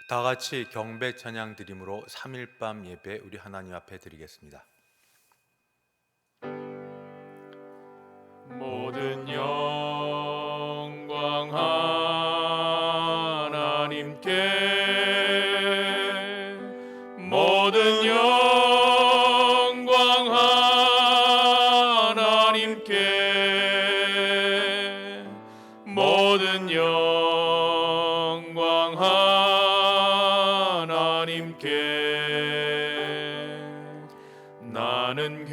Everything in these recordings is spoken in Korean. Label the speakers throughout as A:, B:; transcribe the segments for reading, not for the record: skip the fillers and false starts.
A: 다 같이 경배 찬양 드림으로 3일 밤 예배 우리 하나님 앞에 드리겠습니다.
B: 모든 영광 하나님께, 모든 영광 하나님께, 모든 영광 하나님께. 나는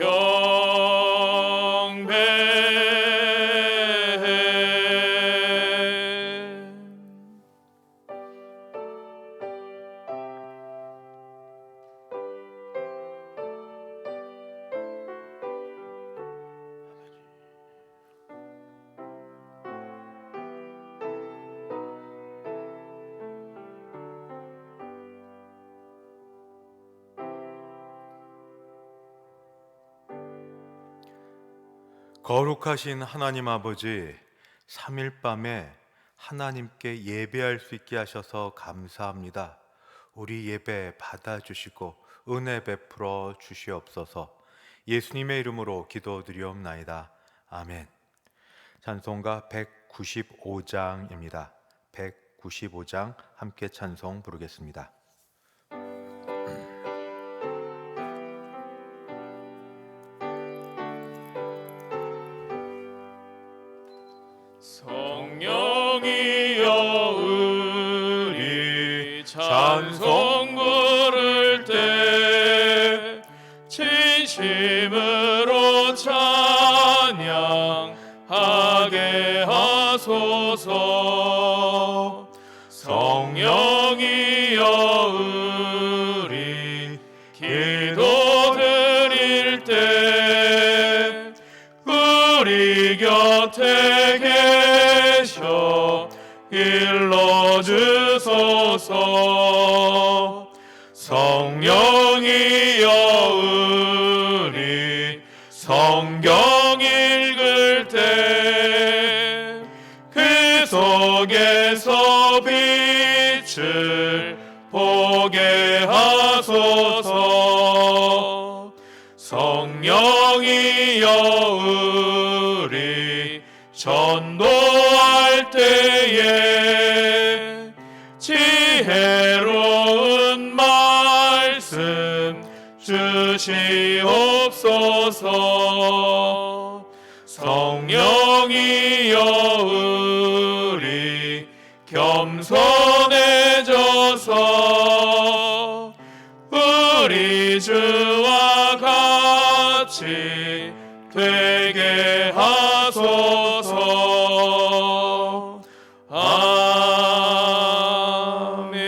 A: 거룩하신 하나님 아버지, 3일 밤에 하나님께 예배할 수 있게 하셔서 감사합니다. 우리 예배 받아주시고 은혜 베풀어 주시옵소서. 예수님의 이름으로 기도드리옵나이다. 아멘. 찬송가 195장입니다. 195장 함께 찬송 부르겠습니다.
B: 성령이여 우리 찬송 부를 때 진심으로 찬양하게 하소서. 성령이여 우리 기도 드릴 때 우리 곁에 계셔 일러주소서. 성령이여 우리 성경 읽을 때 그 속에서 빛을 보게 하소서. 성령이여 우리 전도할 때에 지혜로운 말씀 주시옵소서. 성령이여 우리 겸손해져서 우리 주와 같이 되게 하소서. 아멘.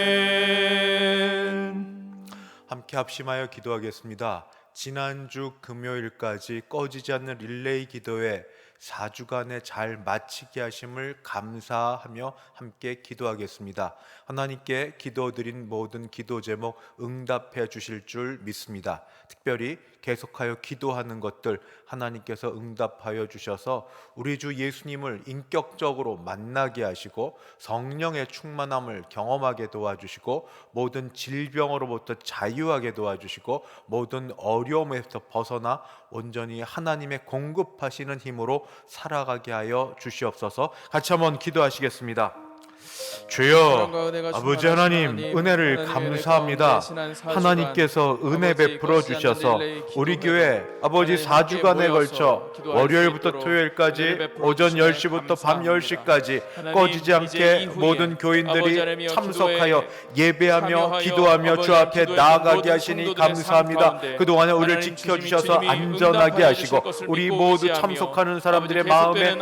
A: 함께 합심하여 기도하겠습니다. 지난주 금요일까지 꺼지지 않는 릴레이 기도회 4주간에 잘 마치게 하심을 감사하며 함께 기도하겠습니다. 하나님께 기도드린 모든 기도 제목 응답해 주실 줄 믿습니다. 특별히 계속하여 기도하는 것들 하나님께서 응답하여 주셔서 우리 주 예수님을 인격적으로 만나게 하시고 성령의 충만함을 경험하게 도와주시고 모든 질병으로부터 자유하게 도와주시고 모든 어려움에서 벗어나 온전히 하나님의 공급하시는 힘으로 살아가게 하여 주시옵소서. 같이 한번 기도하시겠습니다. 주여, 아버지 하나님, 은혜를 감사합니다. 하나님께서 은혜 베풀어 주셔서 우리 교회 아버지 4주간에 걸쳐 월요일부터 토요일까지 오전 10시부터 밤 10시까지 꺼지지 않게 모든 교인들이 참석하여 예배하며 기도하며 주 앞에 나아가게 하시니 감사합니다. 그동안에 우리를 지켜주셔서 안전하게 하시고 우리 모두 참석하는 사람들의 마음에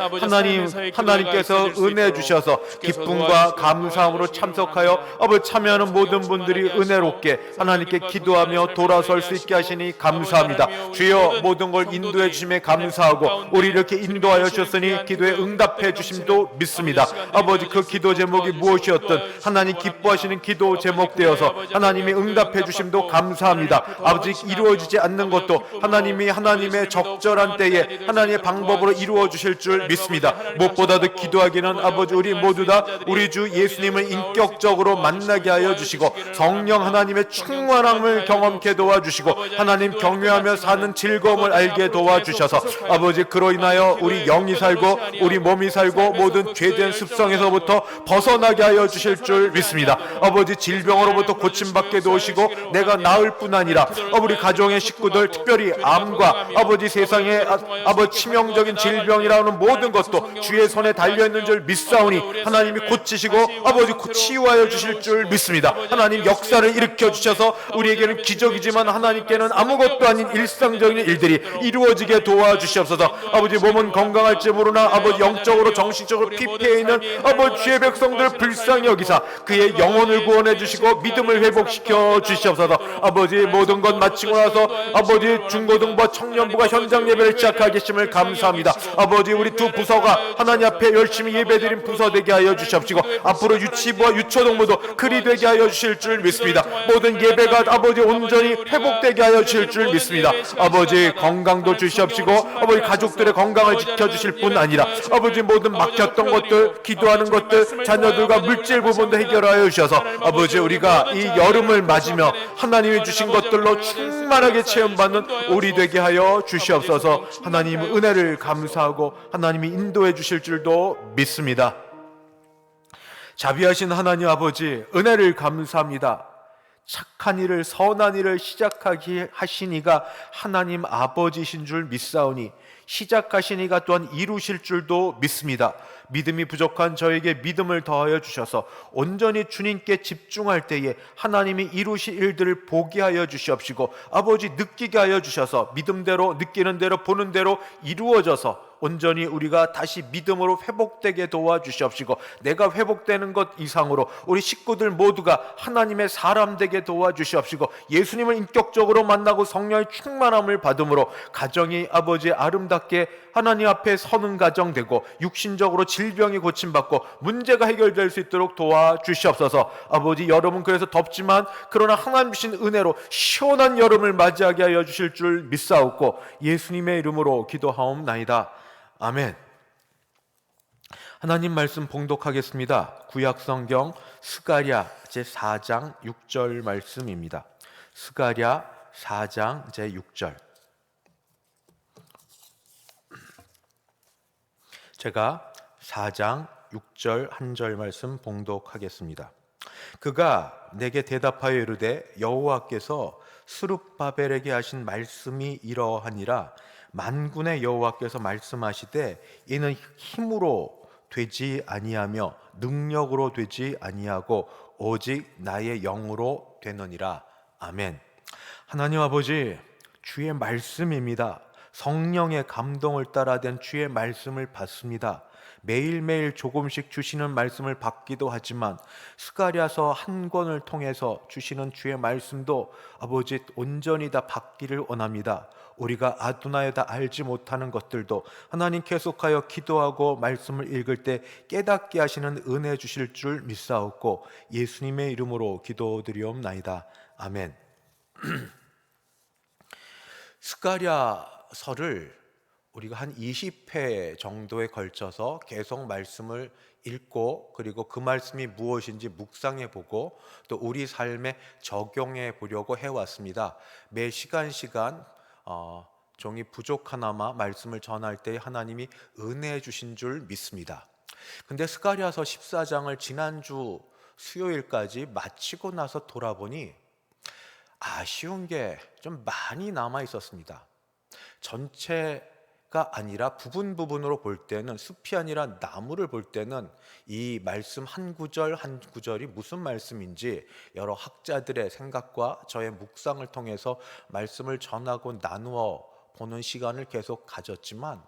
A: 하나님께서 은혜 주셔서 기쁨과 감사함으로 참석하여 아버지 참여하는 모든 분들이 은혜롭게 하나님께 기도하며 돌아설 수 있게 하시니 감사합니다. 주여, 모든 걸 인도해 주심에 감사하고 우리 이렇게 인도하여 주셨으니 기도에 응답해 주심도 믿습니다. 아버지, 그 기도 제목이 무엇이었든 하나님 기뻐하시는 기도 제목 되어서 하나님이 응답해 주심도 감사합니다. 아버지, 이루어지지 않는 것도 하나님이 하나님의 적절한 때에 하나님의 방법으로 이루어 주실 줄 믿습니다. 무엇보다도 기도하기는 아버지 우리 모두 다 우리 주 예수님을 인격적으로 만나게 하여 주시고 성령 하나님의 충만함을 경험케 도와주시고 하나님 경외하며 사는 즐거움을 알게 도와주셔서 아버지 그로 인하여 우리 영이 살고 우리 몸이 살고 모든 죄된 습성에서부터 벗어나게 하여 주실 줄 믿습니다. 아버지 질병으로부터 고침받게 도우시고 내가 나을 뿐 아니라 우리 가정의 식구들 특별히 암과 아버지 세상의 아버지 치명적인 질병이라는 모든 것도 주의 손에 달려있는 줄 믿사오니 하나님이 고치시고 아버지 치유하여 주실 줄 믿습니다. 하나님 역사를 일으켜 주셔서 우리에게는 기적이지만 하나님께는 아무것도 아닌 일상적인 일들이 이루어지게 도와주시옵소서. 아버지 몸은 건강할지 모르나 아버지 영적으로 정신적으로 피폐해 있는 아버지 주의 백성들 불쌍히 여기사 그의 영혼을 구원해 주시고 믿음을 회복시켜 주시옵소서. 아버지 모든 것 마치고 나서 아버지 중고등부와 청년부가 현장 예배를 시작하게 하심을 감사합니다. 아버지 우리 두 부서가 하나님 앞에 열심히 예배드린 부서 되게 하여 주시옵시고 앞으로 유치부와 유초동부도 그리 되게 하여 주실 줄 믿습니다. 모든 예배가 아버지 온전히 회복되게 하여 주실 줄 믿습니다. 아버지 건강도 주시옵시고 아버지 가족들의 건강을 지켜주실 뿐 아니라 아버지 모든 막혔던 것들 기도하는 것들 자녀들과 물질 부분도 해결하여 주셔서 아버지 우리가 이 여름을 맞으며 하나님이 주신 것들로 충만하게 체험받는 우리 되게 하여 주시옵소서. 하나님 은혜를 감사하고 하나님이 인도해 주실 줄도 믿습니다. 자비하신 하나님 아버지 은혜를 감사합니다. 착한 일을 선한 일을 시작하게 하시니가 하나님 아버지신 줄 믿사오니 시작하시니가 또한 이루실 줄도 믿습니다. 믿음이 부족한 저에게 믿음을 더하여 주셔서 온전히 주님께 집중할 때에 하나님이 이루실 일들을 보게 하여 주시옵시고 아버지 느끼게 하여 주셔서 믿음대로 느끼는 대로 보는 대로 이루어져서 온전히 우리가 다시 믿음으로 회복되게 도와주시옵시고 내가 회복되는 것 이상으로 우리 식구들 모두가 하나님의 사람 되게 도와주시옵시고 예수님을 인격적으로 만나고 성령의 충만함을 받음으로 가정이 아버지 아름답게 하나님 앞에 서는 가정 되고 육신적으로 질병이 고침받고 문제가 해결될 수 있도록 도와주시옵소서. 아버지 여름은 그래서 덥지만 그러나 하나님 주신 은혜로 시원한 여름을 맞이하게 하여 주실 줄 믿사옵고 예수님의 이름으로 기도하옵나이다. 아멘. 하나님 말씀 봉독하겠습니다. 구약성경 스가랴 제4장 6절 말씀입니다. 스가랴 4장 제6절. 제가 4장 6절 한 절 말씀 봉독하겠습니다. 그가 내게 대답하여 이르되 여호와께서 스룹바벨에게 하신 말씀이 이러하니라. 만군의 여호와께서 말씀하시되 이는 힘으로 되지 아니하며 능력으로 되지 아니하고 오직 나의 영으로 되느니라. 아멘. 하나님 아버지 주의 말씀입니다. 성령의 감동을 따라 된 주의 말씀을 받습니다. 매일매일 조금씩 주시는 말씀을 받기도 하지만 스가랴서 한 권을 통해서 주시는 주의 말씀도 아버지 온전히 다 받기를 원합니다. 우리가 아두나에다 알지 못하는 것들도 하나님 계속하여 기도하고 말씀을 읽을 때 깨닫게 하시는 은혜 주실 줄 믿사옵고 예수님의 이름으로 기도드리옵나이다. 아멘. 스가랴서를 우리가 한 20회 정도에 걸쳐서 계속 말씀을 읽고 그리고 그 말씀이 무엇인지 묵상해 보고 또 우리 삶에 적용해 보려고 해왔습니다. 매 시간 종이 부족하나마 말씀을 전할 때 하나님이 은혜해 주신 줄 믿습니다. 근데 스가랴서 14장을 지난주 수요일까지 마치고 나서 돌아보니 아쉬운 게 좀 많이 남아 있었습니다. 전체가 아니라 부분으로 볼 때는 숲이 아니라 나무를 볼 때는 이 말씀 한 구절 한 구절이 무슨 말씀인지 여러 학자들의 생각과 저의 묵상을 통해서 말씀을 전하고 나누어 보는 시간을 계속 가졌지만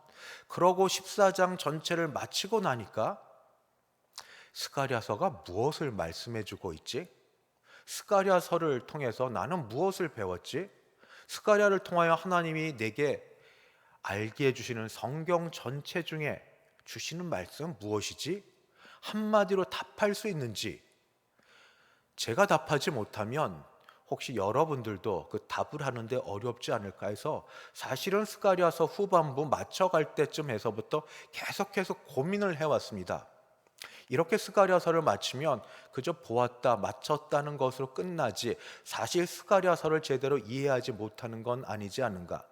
A: 그러고 14장 전체를 마치고 나니까 스가랴서가 무엇을 말씀해 주고 있지? 스가랴서를 통해서 나는 무엇을 배웠지? 스가랴를 통하여 하나님이 내게 알게 해주시는 성경 전체 중에 주시는 말씀은 무엇이지? 한마디로 답할 수 있는지 제가 답하지 못하면 혹시 여러분들도 그 답을 하는데 어렵지 않을까 해서 사실은 스가랴서 후반부 맞춰갈 때쯤 해서부터 계속 고민을 해왔습니다. 이렇게 스가랴서를 마치면 그저 보았다 마쳤다는 것으로 끝나지 사실 스가랴서를 제대로 이해하지 못하는 건 아니지 않은가.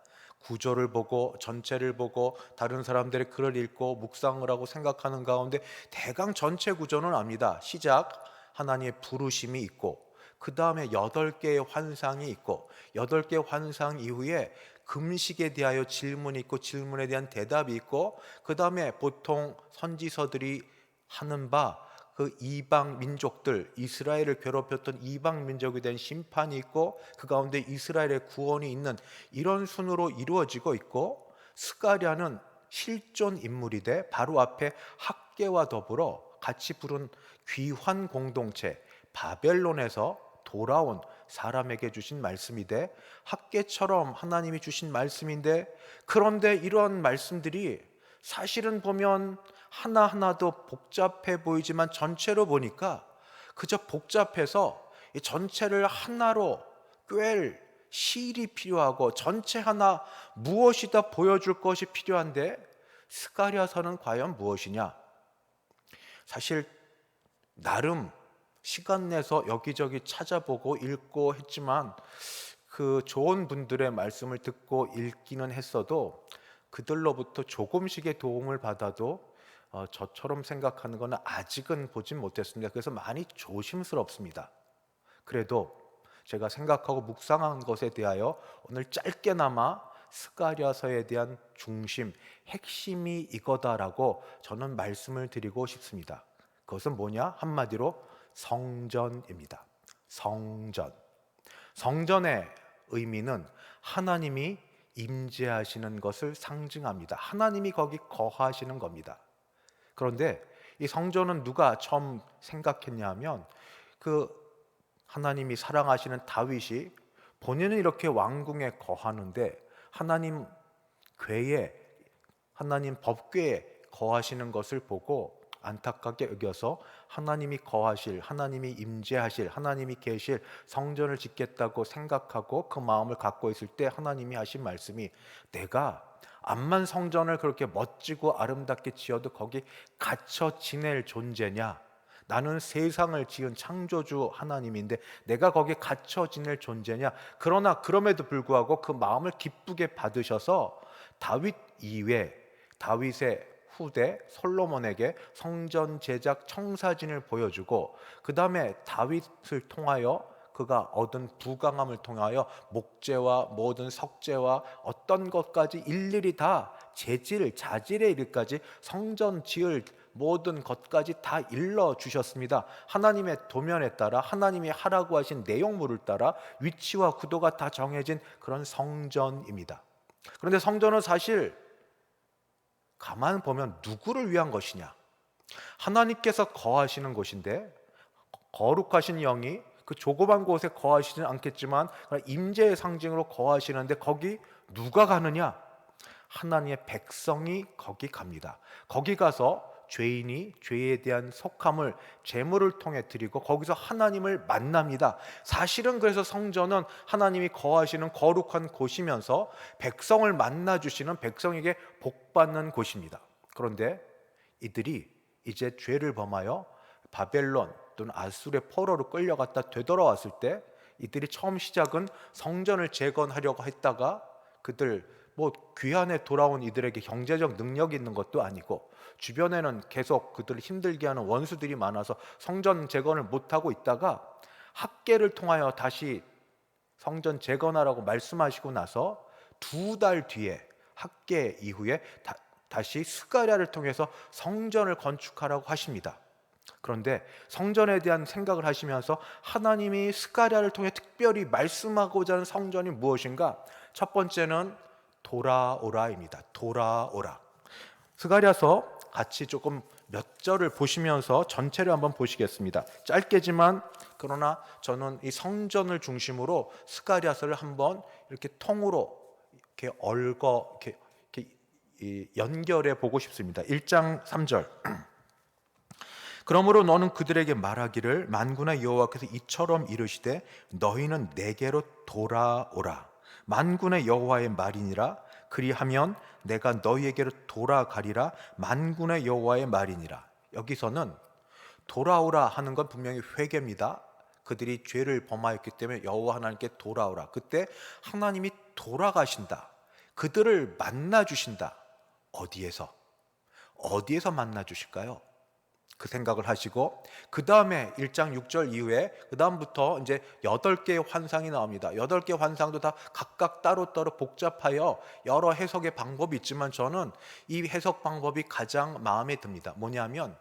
A: 구조를 보고 전체를 보고 다른 사람들의 글을 읽고 묵상을 하고 생각하는 가운데 대강 전체 구조는 압니다. 시작, 하나님의 부르심이 있고 그 다음에 8개의 환상이 있고 8개의 환상 이후에 금식에 대하여 질문이 있고 질문에 대한 대답이 있고 그 다음에 보통 선지서들이 하는 바 그 이방 민족들, 이스라엘을 괴롭혔던 이방 민족에 대한 심판이 있고 그 가운데 이스라엘의 구원이 있는 이런 순으로 이루어지고 있고, 스가랴는 실존 인물이 돼 바로 앞에 학개와 더불어 같이 부른 귀환 공동체, 바벨론에서 돌아온 사람에게 주신 말씀이 돼 학개처럼 하나님이 주신 말씀인데, 그런데 이런 말씀들이 사실은 보면 하나하나도 복잡해 보이지만 전체로 보니까 그저 복잡해서 이 전체를 하나로 꿰을 실이 필요하고 전체 하나 무엇이다 보여줄 것이 필요한데 스가랴서는 과연 무엇이냐? 사실 나름 시간 내서 여기저기 찾아보고 읽고 했지만 그 좋은 분들의 말씀을 듣고 읽기는 했어도 그들로부터 조금씩의 도움을 받아도 저처럼 생각하는 것은 아직은 보진 못했습니다. 그래서 많이 조심스럽습니다. 그래도 제가 생각하고 묵상한 것에 대하여 오늘 짧게나마 스가랴서에 대한 중심, 핵심이 이거다라고 저는 말씀을 드리고 싶습니다. 그것은 뭐냐? 한마디로 성전입니다. 성전. 성전의 의미는 하나님이 임재하시는 것을 상징합니다. 하나님이 거기 거하시는 겁니다. 그런데 이 성전은 누가 처음 생각했냐 하면 그 하나님이 사랑하시는 다윗이 본인은 이렇게 왕궁에 거하는데 하나님 궤에, 하나님 법궤에 거하시는 것을 보고 안타깝게 여겨서 하나님이 거하실, 하나님이 임재하실, 하나님이 계실 성전을 짓겠다고 생각하고 그 마음을 갖고 있을 때 하나님이 하신 말씀이, 내가 암만 성전을 그렇게 멋지고 아름답게 지어도 거기 갇혀 지낼 존재냐? 나는 세상을 지은 창조주 하나님인데 내가 거기에 갇혀 지낼 존재냐? 그러나 그럼에도 불구하고 그 마음을 기쁘게 받으셔서 다윗 이외, 다윗의 후대 솔로몬에게 성전 제작 청사진을 보여주고, 그 다음에 다윗을 통하여 그가 얻은 부강함을 통하여 목재와 모든 석재와 어떤 것까지 일일이 다 재질, 자질의 일까지 성전 지을 모든 것까지 다 일러 주셨습니다. 하나님의 도면에 따라 하나님이 하라고 하신 내용물을 따라 위치와 구도가 다 정해진 그런 성전입니다. 그런데 성전은 사실 가만 보면 누구를 위한 것이냐? 하나님께서 거하시는 곳인데 거룩하신 영이 그 조그만 곳에 거하시지는 않겠지만 임재의 상징으로 거하시는데 거기 누가 가느냐? 하나님의 백성이 거기 갑니다. 거기 가서 죄인이 죄에 대한 속함을 제물을 통해 드리고 거기서 하나님을 만납니다. 사실은 그래서 성전은 하나님이 거하시는 거룩한 곳이면서 백성을 만나주시는, 백성에게 복받는 곳입니다. 그런데 이들이 이제 죄를 범하여 바벨론 또는 아수르의 포로로 끌려갔다 되돌아왔을 때 이들이 처음 시작은 성전을 재건하려고 했다가 그들 귀환에 돌아온 이들에게 경제적 능력이 있는 것도 아니고 주변에는 계속 그들을 힘들게 하는 원수들이 많아서 성전 재건을 못하고 있다가 학개를 통하여 다시 성전 재건하라고 말씀하시고 나서 2달 뒤에 학개 이후에 다시 스가랴를 통해서 성전을 건축하라고 하십니다. 그런데 성전에 대한 생각을 하시면서 하나님이 스가랴를 통해 특별히 말씀하고자 하는 성전이 무엇인가? 첫 번째는 돌아오라입니다. 돌아오라. 스가랴서 같이 조금 몇 절을 보시면서 전체를 한번 보시겠습니다. 짧게지만 그러나 저는 이 성전을 중심으로 스가랴서를 한번 이렇게 통으로 이렇게 연결해 보고 싶습니다. 1장 3절. 그러므로 너는 그들에게 말하기를 만군의 여호와께서 이처럼 이르시되 너희는 내게로 돌아오라. 만군의 여호와의 말이니라. 그리하면 내가 너희에게로 돌아가리라. 만군의 여호와의 말이니라. 여기서는 돌아오라 하는 건 분명히 회개입니다. 그들이 죄를 범하였기 때문에 여호와 하나님께 돌아오라. 그때 하나님이 돌아가신다. 그들을 만나 주신다. 어디에서 만나 주실까요? 그 생각을 하시고 그 다음에 1장 6절 이후에 그 다음부터 이제 8개의 환상이 나옵니다. 8개의 환상도 다 각각 따로따로 복잡하여 여러 해석의 방법이 있지만 저는 이 해석 방법이 가장 마음에 듭니다. 뭐냐면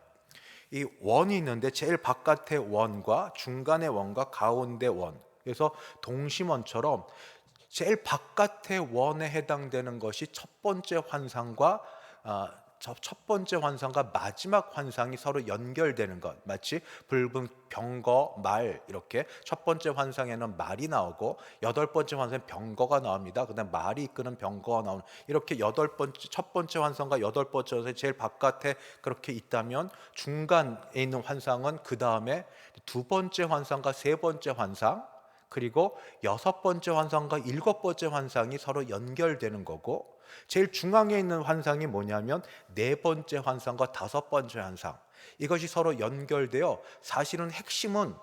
A: 이 원이 있는데 제일 바깥의 원과 중간의 원과 가운데 원, 그래서 동심원처럼 제일 바깥의 원에 해당되는 것이 첫 번째 환상과 첫 번째 환상과 마지막 환상이 서로 연결되는 것, 마치 붉은 병거, 말, 이렇게 첫 번째 환상에는 말이 나오고 8번째 환상에 병거가 나옵니다. 그다음 말이 이끄는 병거가 나오는, 이렇게 첫 번째 환상과 8번째 환상이 제일 바깥에 그렇게 있다면 중간에 있는 환상은 그 다음에 두 번째 환상과 세 번째 환상, 그리고 6번째 환상과 7번째 환상이 서로 연결되는 거고, 제일 중앙에 있는 환상이 뭐냐면 4번째 환상과 5번째 환상, 이것이 서로 연결되어 사실은 핵심은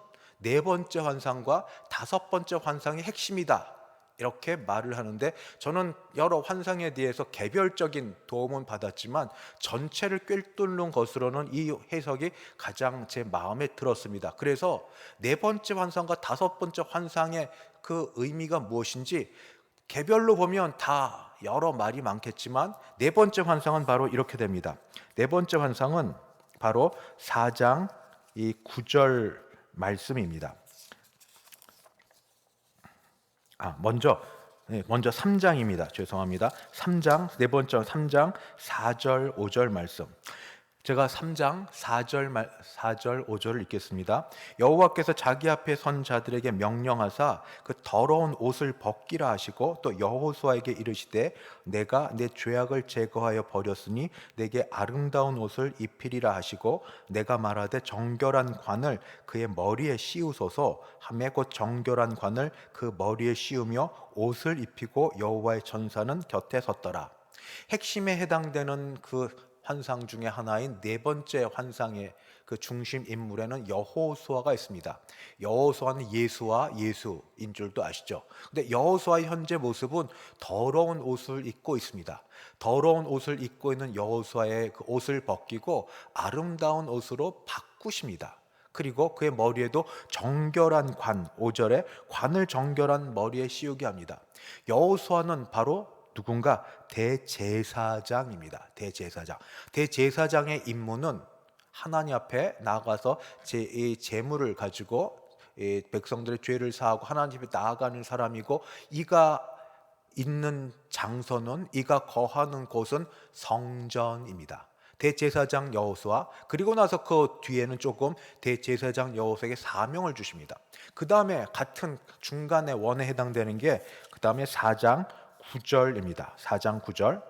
A: 4번째 환상과 5번째 환상이 핵심이다, 이렇게 말을 하는데, 저는 여러 환상에 대해서 개별적인 도움은 받았지만 전체를 꿰뚫는 것으로는 이 해석이 가장 제 마음에 들었습니다. 그래서 4번째 환상과 5번째 환상의 그 의미가 무엇인지 개별로 보면 다 여러 말이 많겠지만 4번째 환상은 바로 이렇게 됩니다. 4번째 환상은 바로 4장 이 9절 말씀입니다. 먼저 3장입니다. 죄송합니다. 3장, 4번째 3장 4절 5절 말씀. 제가 3장 4절 5절을 읽겠습니다. 여호와께서 자기 앞에 선 자들에게 명령하사 그 더러운 옷을 벗기라 하시고, 또 여호수아에게 이르시되 내가 내 죄악을 제거하여 버렸으니 내게 아름다운 옷을 입히리라 하시고, 내가 말하되 정결한 관을 그의 머리에 씌우소서 하매 곧 정결한 관을 그 머리에 씌우며 옷을 입히고 여호와의 전사는 곁에 섰더라. 핵심에 해당되는 그 환상 중에 하나인 4번째 환상의 그 중심 인물에는 여호수아가 있습니다. 여호수아는 예수와 예수인 줄도 아시죠? 근데 여호수아의 현재 모습은 더러운 옷을 입고 있습니다. 더러운 옷을 입고 있는 여호수아의 그 옷을 벗기고 아름다운 옷으로 바꾸십니다. 그리고 그의 머리에도 정결한 관, 5절에 관을 정결한 머리에 씌우게 합니다. 여호수아는 바로 누군가 대제사장입니다. 대제사장의 임무는 하나님 앞에 나아가서 이 제물을 가지고 백성들의 죄를 사하고 하나님 앞에 나아가는 사람이고, 이가 있는 장소는, 이가 거하는 곳은 성전입니다. 대제사장 여호수아, 그리고 나서 그 뒤에는 조금 대제사장 여호수아에게 사명을 주십니다. 그 다음에 같은 중간에 원에 해당되는 게 그 다음에 4장 9절입니다. 4장 9절.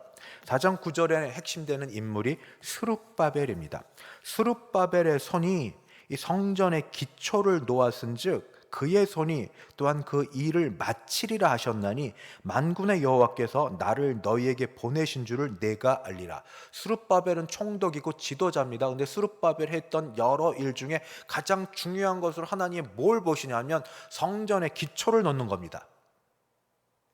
A: 4장 9절에 핵심되는 인물이 스룹바벨입니다. 스룹바벨의 손이 이 성전의 기초를 놓았은즉 그의 손이 또한 그 일을 마치리라 하셨나니 만군의 여호와께서 나를 너희에게 보내신 줄을 내가 알리라. 스룹바벨은 총독이고 지도자입니다. 근데 스룹바벨 했던 여러 일 중에 가장 중요한 것으로 하나님이 뭘 보시냐면 성전의 기초를 놓는 겁니다.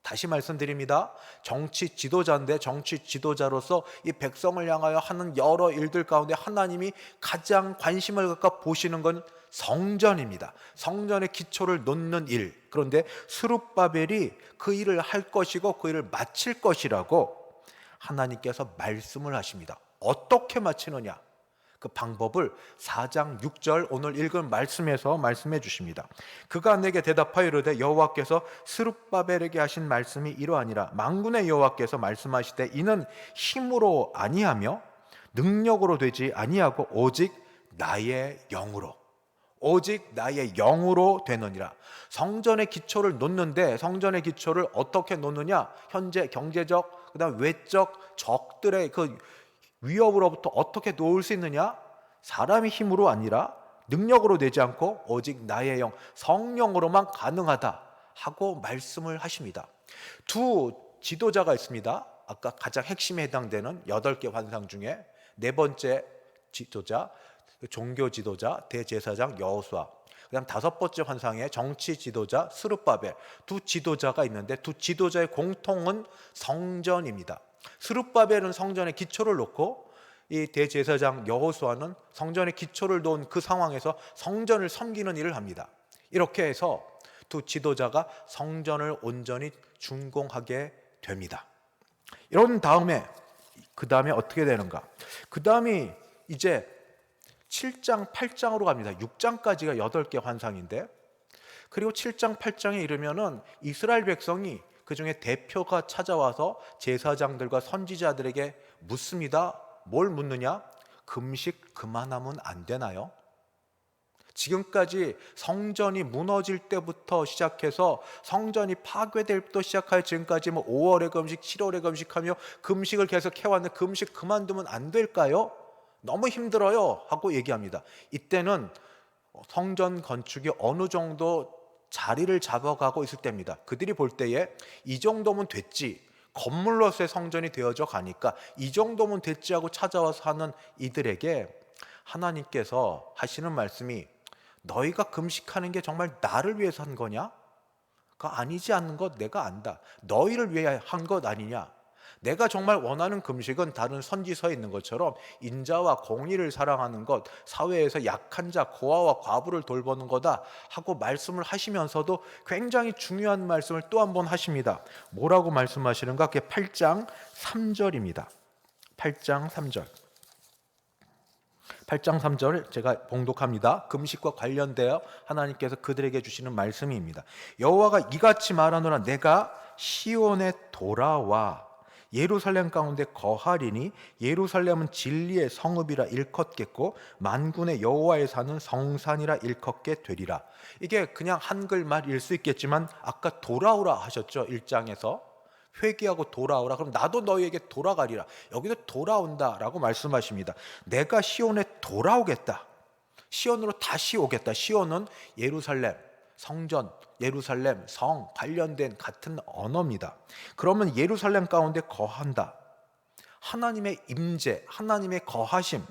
A: 다시 말씀드립니다. 정치 지도자인데 정치 지도자로서 이 백성을 향하여 하는 여러 일들 가운데 하나님이 가장 관심을 갖고 보시는 건 성전입니다. 성전의 기초를 놓는 일. 그런데 스룹바벨이 그 일을 할 것이고 그 일을 마칠 것이라고 하나님께서 말씀을 하십니다. 어떻게 마치느냐? 그 방법을 4장 6절 오늘 읽은 말씀에서 말씀해 주십니다. 그가 내게 대답하여 이르되 여호와께서 스룹바벨에게 하신 말씀이 이러하니라. 만군의 여호와께서 말씀하시되 이는 힘으로 아니하며 능력으로 되지 아니하고 오직 나의 영으로, 오직 나의 영으로 되느니라. 성전의 기초를 놓는데 성전의 기초를 어떻게 놓느냐? 현재 경제적, 그다음 외적 적들의 그 위협으로부터 어떻게 놓을 수 있느냐? 사람의 힘으로 아니라 능력으로 되지 않고 오직 나의 영, 성령으로만 가능하다 하고 말씀을 하십니다. 두 지도자가 있습니다. 아까 가장 핵심에 해당되는 8개 환상 중에 4번째 지도자 종교 지도자 대제사장 여호수아, 그다음 다섯 번째 환상의 정치 지도자 스룹바벨, 두 지도자가 있는데 두 지도자의 공통은 성전입니다. 스룹바벨은 성전의 기초를 놓고 이 대제사장 여호수아는 성전의 기초를 놓은 그 상황에서 성전을 섬기는 일을 합니다. 이렇게 해서 두 지도자가 성전을 온전히 준공하게 됩니다. 이런 다음에 그 다음에 어떻게 되는가? 그 다음이 이제 7장, 8장으로 갑니다. 6장까지가 8개 환상인데, 그리고 7장, 8장에 이르면은 이스라엘 백성이 그 중에 대표가 찾아와서 제사장들과 선지자들에게 묻습니다. 뭘 묻느냐? 금식 그만하면 안 되나요? 지금까지 성전이 무너질 때부터 시작해서 성전이 파괴될 때부터 시작하여 지금까지 5월에 금식, 7월에 금식하며 금식을 계속 해왔는데 금식 그만두면 안 될까요? 너무 힘들어요 하고 얘기합니다. 이때는 성전 건축이 어느 정도 자리를 잡아가고 있을 때입니다. 그들이 볼 때에 이 정도면 됐지, 건물로서의 성전이 되어져 가니까 이 정도면 됐지 하고 찾아와서 하는 이들에게 하나님께서 하시는 말씀이, 너희가 금식하는 게 정말 나를 위해서 한 거냐? 그거 아니지 않는 것 내가 안다. 너희를 위해 한 것 아니냐? 내가 정말 원하는 금식은 다른 선지서에 있는 것처럼 인자와 공의를 사랑하는 것, 사회에서 약한 자, 고아와 과부를 돌보는 거다 하고 말씀을 하시면서도 굉장히 중요한 말씀을 또 한 번 하십니다. 뭐라고 말씀하시는가? 그게 8장 3절입니다. 8장 3절. 8장 3절 제가 봉독합니다. 금식과 관련되어 하나님께서 그들에게 주시는 말씀입니다. 여호와가 이같이 말하노라. 내가 시온에 돌아와 예루살렘 가운데 거하리니 예루살렘은 진리의 성읍이라 일컫겠고 만군의 여호와의 산은 성산이라 일컫게 되리라. 이게 그냥 한글말일 수 있겠지만 아까 돌아오라 하셨죠. 1장에서 회개하고 돌아오라. 그럼 나도 너희에게 돌아가리라. 여기도 돌아온다라고 말씀하십니다. 내가 시온에 돌아오겠다. 시온으로 다시 오겠다. 시온은 예루살렘, 성전, 예루살렘, 성 관련된 같은 언어입니다. 그러면 예루살렘 가운데 거한다. 하나님의 임재, 하나님의 거하심,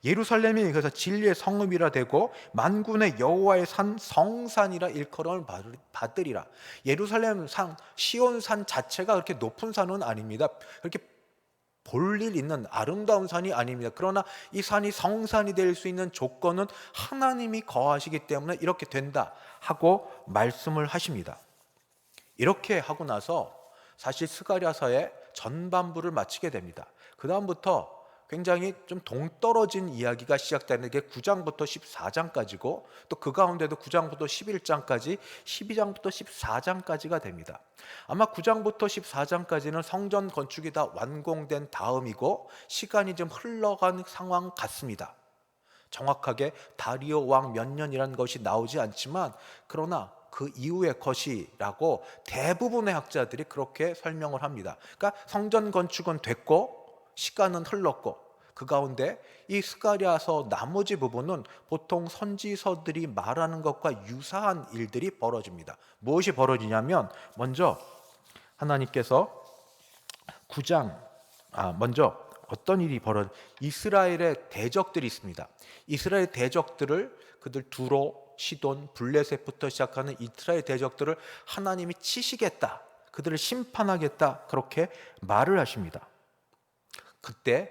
A: 예루살렘이 그래서 진리의 성읍이라 되고 만군의 여호와의 산 성산이라 일컬음을 받으리라. 예루살렘 산, 시온 산 자체가 그렇게 높은 산은 아닙니다. 그렇게 볼일 있는 아름다운 산이 아닙니다. 그러나 이 산이 성산이 될 수 있는 조건은 하나님이 거하시기 때문에 이렇게 된다 하고 말씀을 하십니다. 이렇게 하고 나서 사실 스가랴서의 전반부를 마치게 됩니다. 그 다음부터 굉장히 좀 동떨어진 이야기가 시작되는 게 9장부터 14장까지고 또 그 가운데도 9장부터 11장까지 12장부터 14장까지가 됩니다. 아마 9장부터 14장까지는 성전 건축이 다 완공된 다음이고 시간이 좀 흘러간 상황 같습니다. 정확하게 다리오 왕 몇 년이라는 것이 나오지 않지만 그러나 그 이후의 것이라고 대부분의 학자들이 그렇게 설명을 합니다. 그러니까 성전 건축은 됐고 시간은 흘렀고 그 가운데 이 스가랴서 나머지 부분은 보통 선지서들이 말하는 것과 유사한 일들이 벌어집니다. 무엇이 벌어지냐면 먼저 하나님께서 9장 먼저 어떤 일이 이스라엘의 대적들이 있습니다. 이스라엘 대적들을 그들 두로, 시돈, 블레셋부터 시작하는 이스라엘 대적들을 하나님이 치시겠다, 그들을 심판하겠다 그렇게 말을 하십니다. 그때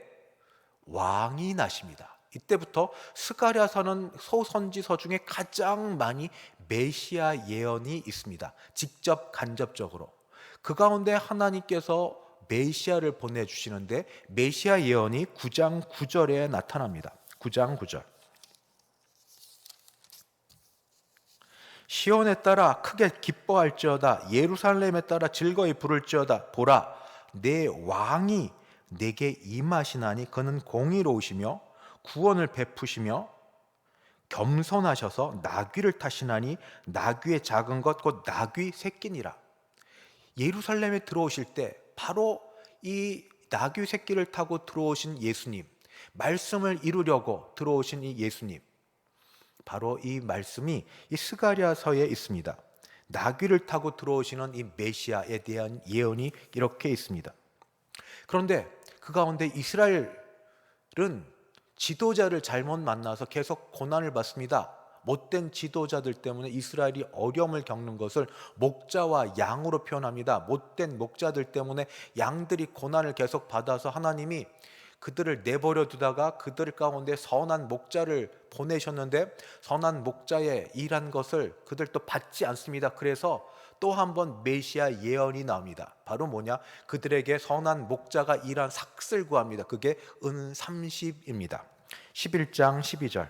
A: 왕이 나십니다. 이때부터 스가랴서는 소선지서 중에 가장 많이 메시아 예언이 있습니다. 직접 간접적으로 그 가운데 하나님께서 메시아를 보내주시는데 메시아 예언이 9장 9절에 나타납니다. 9장 9절. 시온에 따라 크게 기뻐할지어다. 예루살렘에 따라 즐거이 부를지어다. 보라, 내 왕이 내게 임하시나니 그는 공의로우시며 구원을 베푸시며 겸손하셔서 나귀를 타시나니 나귀의 작은 것 곧 나귀 새끼니라. 예루살렘에 들어오실 때 바로 이 나귀 새끼를 타고 들어오신 예수님, 말씀을 이루려고 들어오신 이 예수님, 바로 이 말씀이 이 스가랴서에 있습니다. 나귀를 타고 들어오시는 이 메시아에 대한 예언이 이렇게 있습니다. 그런데 그 가운데 이스라엘은 지도자를 잘못 만나서 계속 고난을 받습니다. 못된 지도자들 때문에 이스라엘이 어려움을 겪는 것을 목자와 양으로 표현합니다. 못된 목자들 때문에 양들이 고난을 계속 받아서 하나님이 그들을 내버려 두다가 그들 가운데 선한 목자를 보내셨는데 선한 목자의 일한 것을 그들 또 받지 않습니다. 그래서 또 한 번 메시아 예언이 나옵니다. 바로 뭐냐? 그들에게 선한 목자가 일한 삭슬 구합니다. 그게 은 30입니다. 11장 12절.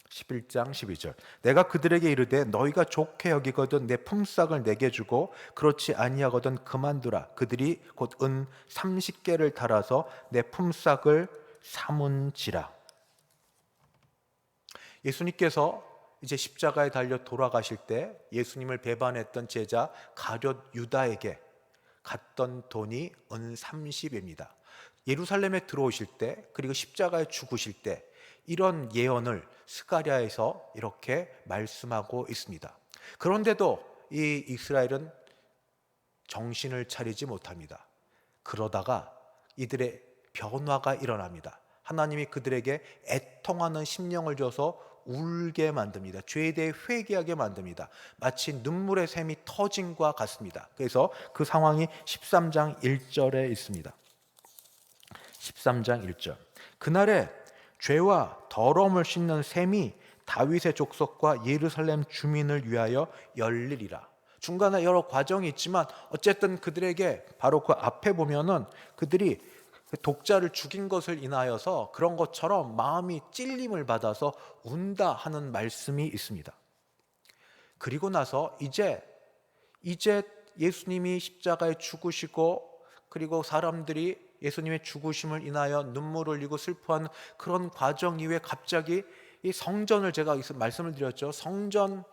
A: 11장 12절. 내가 그들에게 이르되 너희가 좋게 여기거든 내 품삯을 내게 주고 그렇지 아니하거든 그만두라. 그들이 곧 은 30개를 달아서 내 품삯을 삼은지라. 예수님께서 이제 십자가에 달려 돌아가실 때 예수님을 배반했던 제자 가룟 유다에게 갔던 돈이 은 30입니다. 예루살렘에 들어오실 때 그리고 십자가에 죽으실 때 이런 예언을 스가랴에서 이렇게 말씀하고 있습니다. 그런데도 이 이스라엘은 정신을 차리지 못합니다. 그러다가 이들의 변화가 일어납니다. 하나님이 그들에게 애통하는 심령을 줘서 울게 만듭니다. 죄에 대해 회개하게 만듭니다. 마치 눈물의 샘이 터짐과 같습니다. 그래서 그 상황이 13장 1절에 있습니다. 13장 1절. 그날에 죄와 더러움을 씻는 샘이 다윗의 족속과 예루살렘 주민을 위하여 열리리라. 중간에 여러 과정이 있지만 어쨌든 그들에게 바로 그 앞에 보면은 그들이 독자를 죽인 것을 인하여서 그런 것처럼 마음이 찔림을 받아서 운다 하는 말씀이 있습니다. 그리고 나서 이제 예수님이 십자가에 죽으시고 그리고 사람들이 예수님의 죽으심을 인하여 눈물을 흘리고 슬퍼하는 그런 과정 이후에 갑자기 이 성전을 제가 말씀을 드렸죠. 성전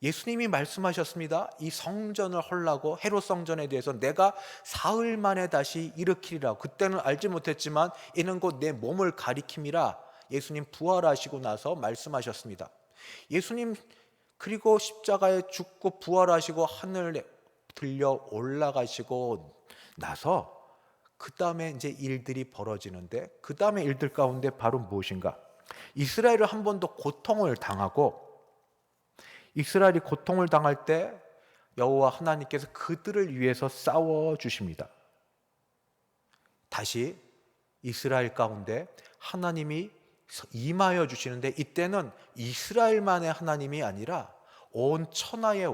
A: 예수님이 말씀하셨습니다. 이 성전을 헐라고 헤롯 성전에 대해서 내가 사흘 만에 다시 일으키리라. 그때는 알지 못했지만 이는 곧 내 몸을 가리킴이라. 예수님 부활하시고 나서 말씀하셨습니다. 예수님 그리고 십자가에 죽고 부활하시고 하늘에 들려 올라가시고 나서 그 다음에 이제 일들이 벌어지는데 그 다음에 일들 가운데 바로 무엇인가? 이스라엘을 한 번 더 고통을 당하고 이스라엘이 고통을 당할 때 여호와 하나님께서 그들을 위해서 싸워 주십니다. 다시 이스라엘 가운데 하나님이 임하여 주시는데 이때는 이스라엘만의 하나님이 아니라 온 천하의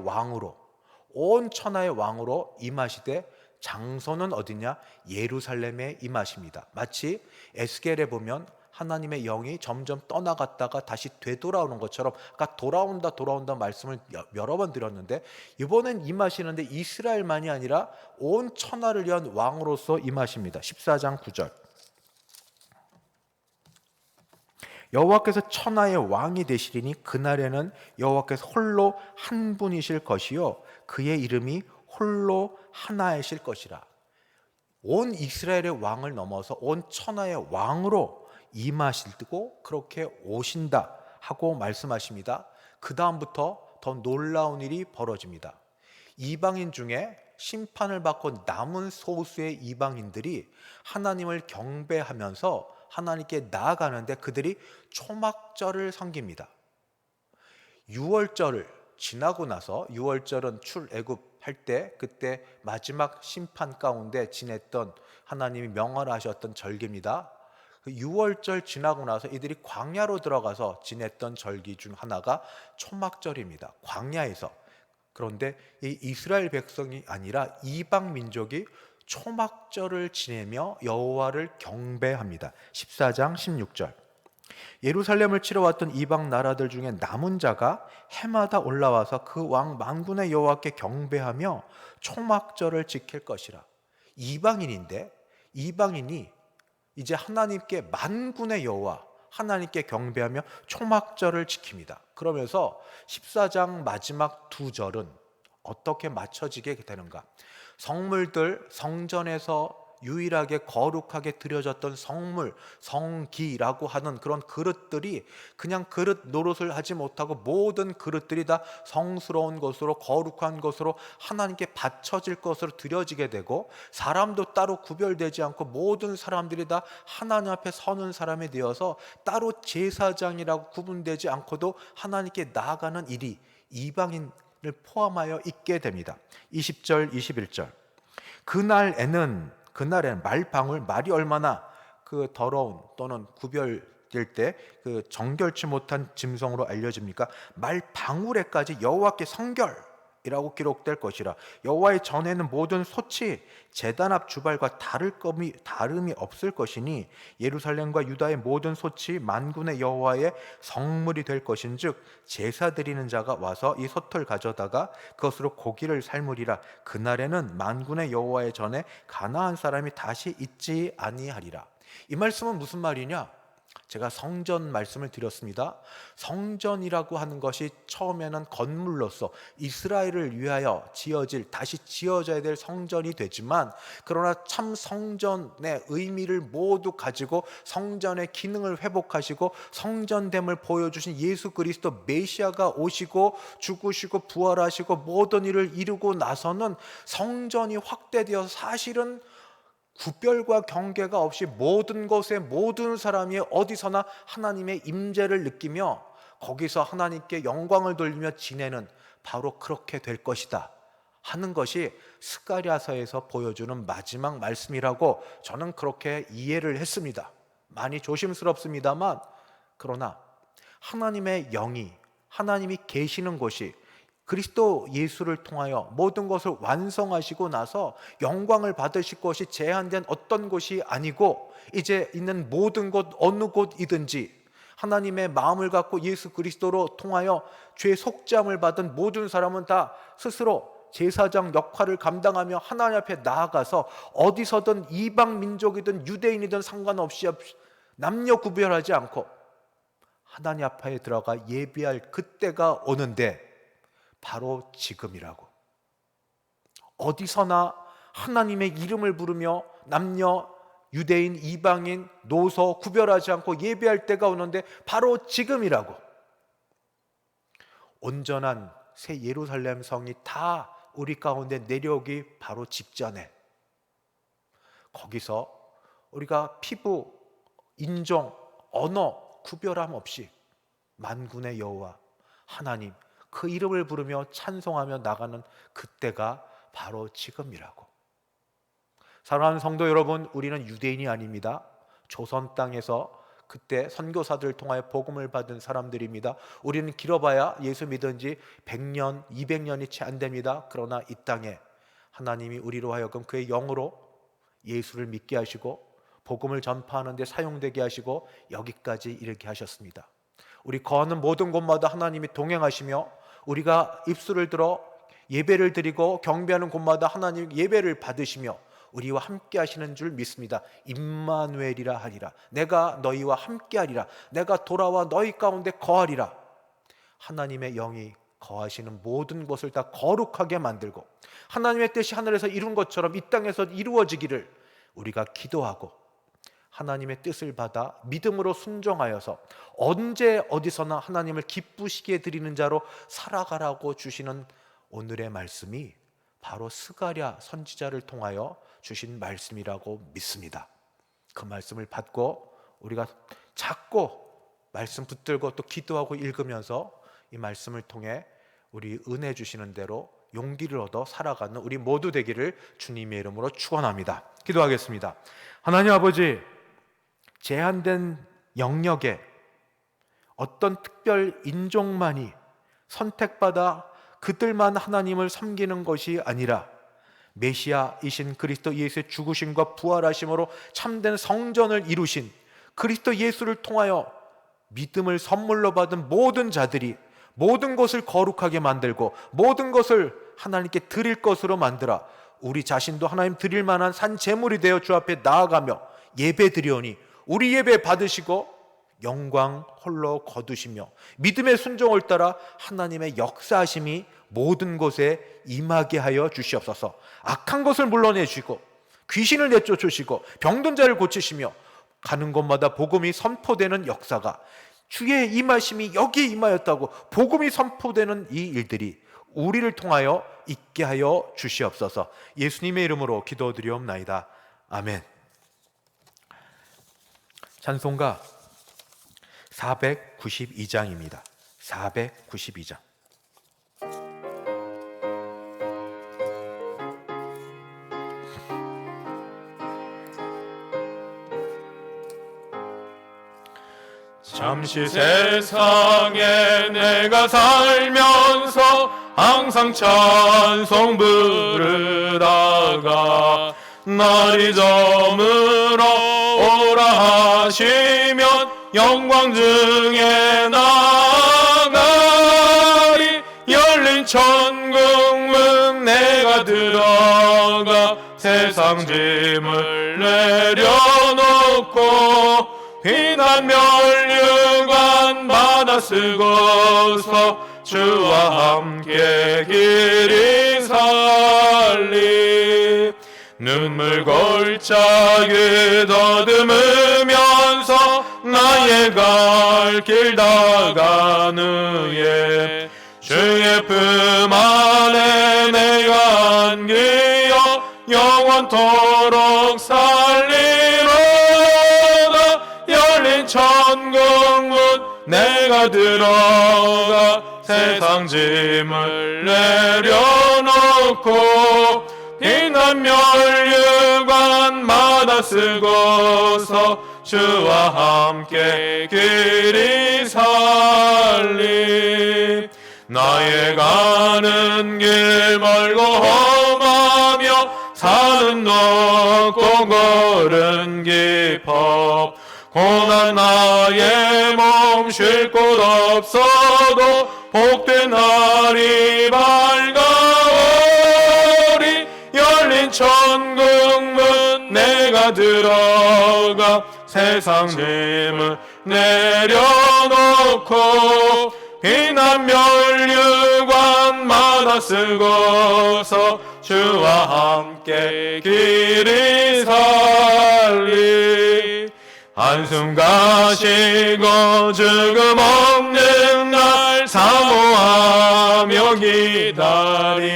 A: 왕으로 임하시되 장소는 어디냐? 예루살렘에 임하십니다. 마치 에스겔에 보면 하나님의 영이 점점 떠나갔다가 다시 되돌아오는 것처럼 아까 돌아온다 말씀을 여러 번 드렸는데 이번엔 임하시는데 이스라엘만이 아니라 온 천하를 위한 왕으로서 임하십니다. 14장 9절. 여호와께서 천하의 왕이 되시리니 그날에는 여호와께서 홀로 한 분이실 것이요 그의 이름이 홀로 하나이실 것이라. 온 이스라엘의 왕을 넘어서 온 천하의 왕으로 임하시고 그렇게 오신다 하고 말씀하십니다. 그 다음부터 더 놀라운 일이 벌어집니다. 이방인 중에 심판을 받고 남은 소수의 이방인들이 하나님을 경배하면서 하나님께 나아가는데 그들이 초막절을 섬깁니다. 유월절을 지나고 나서 유월절은 출애굽할 때 그때 마지막 심판 가운데 지냈던 하나님이 명하셨던 절기입니다. 그 유월절 지나고 나서 이들이 광야로 들어가서 지냈던 절기 중 하나가 초막절입니다. 광야에서. 그런데 이 이스라엘 백성이 아니라 이방 민족이 초막절을 지내며 여호와를 경배합니다. 14장 16절. 예루살렘을 치러 왔던 이방 나라들 중에 남은 자가 해마다 올라와서 그 왕 만군의 여호와께 경배하며 초막절을 지킬 것이라. 이방인인데 이방인이 이제 하나님께 만군의 여호와 하나님께 경배하며 초막절을 지킵니다. 그러면서 14장 마지막 두 절은 어떻게 맞춰지게 되는가? 성물들 성전에서 유일하게 거룩하게 드려졌던 성물, 성기라고 하는 그런 그릇들이 그냥 그릇 노릇을 하지 못하고 모든 그릇들이 다 성스러운 것으로 거룩한 것으로 하나님께 바쳐질 것으로 드려지게 되고, 사람도 따로 구별되지 않고 모든 사람들이 다 하나님 앞에 서는 사람이 되어서 따로 제사장이라고 구분되지 않고도 하나님께 나아가는 일이 이방인을 포함하여 있게 됩니다. 20절 21절, 그날에는 말방울, 말이 얼마나 그 더러운 또는 구별될 때 그 정결치 못한 짐승으로 알려집니까? 말방울에까지 여호와께 성결이라고 기록될 것이라. 여호와의 전에는 모든 솥이 제단 앞 주발과 다름이 없을 것이니 예루살렘과 유다의 모든 솥이 만군의 여호와의 성물이 될 것인즉 제사 드리는 자가 와서 이 솥을 가져다가 그것으로 고기를 삶으리라. 그날에는 만군의 여호와의 전에 가나안 사람이 다시 있지 아니하리라. 이 말씀은 무슨 말이냐? 제가 성전 말씀을 드렸습니다. 성전이라고 하는 것이 처음에는 건물로서 이스라엘을 위하여 다시 지어져야 될 성전이 되지만, 그러나 참 성전의 의미를 모두 가지고 성전의 기능을 회복하시고 성전됨을 보여주신 예수 그리스도 메시아가 오시고 죽으시고 부활하시고 모든 일을 이루고 나서는 성전이 확대되어 사실은 구별과 경계가 없이 모든 곳에 모든 사람이 어디서나 하나님의 임재를 느끼며 거기서 하나님께 영광을 돌리며 지내는, 바로 그렇게 될 것이다 하는 것이 스가랴서에서 보여주는 마지막 말씀이라고 저는 그렇게 이해를 했습니다. 많이 조심스럽습니다만, 그러나 하나님의 영이, 하나님이 계시는 곳이 그리스도 예수를 통하여 모든 것을 완성하시고 나서 영광을 받으실 것이 제한된 어떤 곳이 아니고, 이제 있는 모든 곳 어느 곳이든지 하나님의 마음을 갖고 예수 그리스도로 통하여 죄 속죄함을 받은 모든 사람은 다 스스로 제사장 역할을 감당하며 하나님 앞에 나아가서 어디서든 이방 민족이든 유대인이든 상관없이 남녀 구별하지 않고 하나님 앞에 들어가 예배할 그때가 오는데 바로 지금이라고. 어디서나 하나님의 이름을 부르며 남녀, 유대인, 이방인, 노소 구별하지 않고 예배할 때가 오는데 바로 지금이라고. 온전한 새 예루살렘 성이 다 우리 가운데 내려오기 바로 직전에, 거기서 우리가 피부, 인종, 언어 구별함 없이 만군의 여호와 하나님 그 이름을 부르며 찬송하며 나가는 그때가 바로 지금이라고. 사랑하는 성도 여러분, 우리는 유대인이 아닙니다. 조선 땅에서 그때 선교사들을 통하여 복음을 받은 사람들입니다. 우리는 길어봐야 예수 믿은 지 100년, 200년이 채 안 됩니다. 그러나 이 땅에 하나님이 우리로 하여금 그의 영으로 예수를 믿게 하시고 복음을 전파하는 데 사용되게 하시고 여기까지 이르게 하셨습니다. 우리 거하는 모든 곳마다 하나님이 동행하시며 우리가 입술을 들어 예배를 드리고 경배하는 곳마다 하나님 예배를 받으시며 우리와 함께 하시는 줄 믿습니다. 임마누엘이라 하리라. 내가 너희와 함께 하리라. 내가 돌아와 너희 가운데 거하리라. 하나님의 영이 거하시는 모든 곳을 다 거룩하게 만들고 하나님의 뜻이 하늘에서 이룬 것처럼 이 땅에서 이루어지기를 우리가 기도하고 하나님의 뜻을 받아 믿음으로 순종하여서 언제 어디서나 하나님을 기쁘시게 드리는 자로 살아가라고 주시는 오늘의 말씀이 바로 스가랴 선지자를 통하여 주신 말씀이라고 믿습니다. 그 말씀을 받고 우리가 자꾸 말씀 붙들고 또 기도하고 읽으면서 이 말씀을 통해 우리 은혜 주시는 대로 용기를 얻어 살아가는 우리 모두 되기를 주님의 이름으로 축원합니다. 기도하겠습니다. 하나님 아버지, 제한된 영역에 어떤 특별 인종만이 선택받아 그들만 하나님을 섬기는 것이 아니라 메시아이신 그리스도 예수의 죽으심과 부활하심으로 참된 성전을 이루신 그리스도 예수를 통하여 믿음을 선물로 받은 모든 자들이 모든 것을 거룩하게 만들고 모든 것을 하나님께 드릴 것으로 만들어 우리 자신도 하나님 드릴 만한 산 제물이 되어 주 앞에 나아가며 예배 드리오니 우리 예배 받으시고 영광 홀로 거두시며 믿음의 순종을 따라 하나님의 역사하심이 모든 곳에 임하게 하여 주시옵소서. 악한 것을 물러내 주시고 귀신을 내쫓으시고 병든 자를 고치시며 가는 곳마다 복음이 선포되는 역사가, 주의 임하심이 여기에 임하였다고 복음이 선포되는 이 일들이 우리를 통하여 있게 하여 주시옵소서. 예수님의 이름으로 기도드리옵나이다. 아멘. 찬송가 492장입니다. 492장.
B: 잠시 세상에 내가 살면서 항상 찬송 부르다가 날이 저물어 오라 하시면 영광 중에 나가리. 열린 천국문 내가 들어가 세상 짐을 내려놓고 비난 멸류관 받아 쓰고서 주와 함께 길이 살리. 눈물 골짜기 더듬으면서 나의 갈 길 다간 후에 주의 품 안에 내가 안기어 영원토록 살리로다. 열린 천국문 내가 들어가 세상 짐을 내려놓고 비난 멸류관 받아 쓰고서 주와 함께 길이 살리. 나의 가는 길 멀고 험하며 산은 높고 걸은 깊어 고난 나의 몸 쉴 곳 없어도 복된 날이 밝아오리. 열린 천국문 내가 들어가 세상 짐을 내려놓고 비난 멸류관 받아 쓰고서 주와 함께 길이 살리. 한숨 가시고 죽음 없는 날 사모하며 기다리니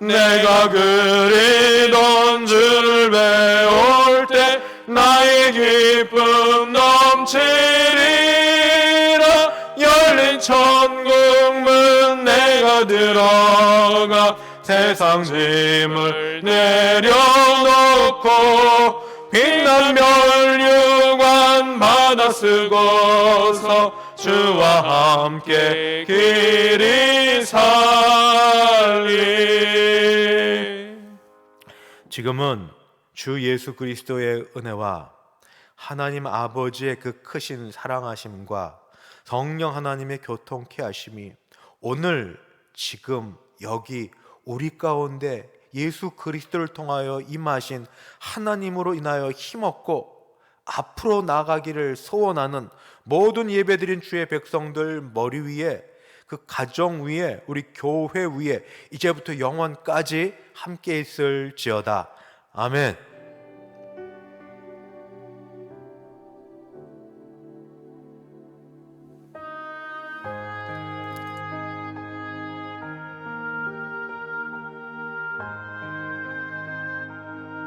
B: 내가 그리던 주를 배울 때 나의 기쁨 넘치리라. 열린 천국문 내가 들어가 세상 짐을 내려놓고 비난 멸류관 받아 쓰고서 주와 함께 길이 살리.
A: 지금은 주 예수 그리스도의 은혜와 하나님 아버지의 그 크신 사랑하심과 성령 하나님의 교통케 하심이 오늘 지금 여기 우리 가운데 예수 그리스도를 통하여 임하신 하나님으로 인하여 힘없고 앞으로 나가기를 소원하는 모든 예배드린 주의 백성들 머리 위에, 그 가정 위에, 우리 교회 위에 이제부터 영원까지 함께 있을지어다. 아멘.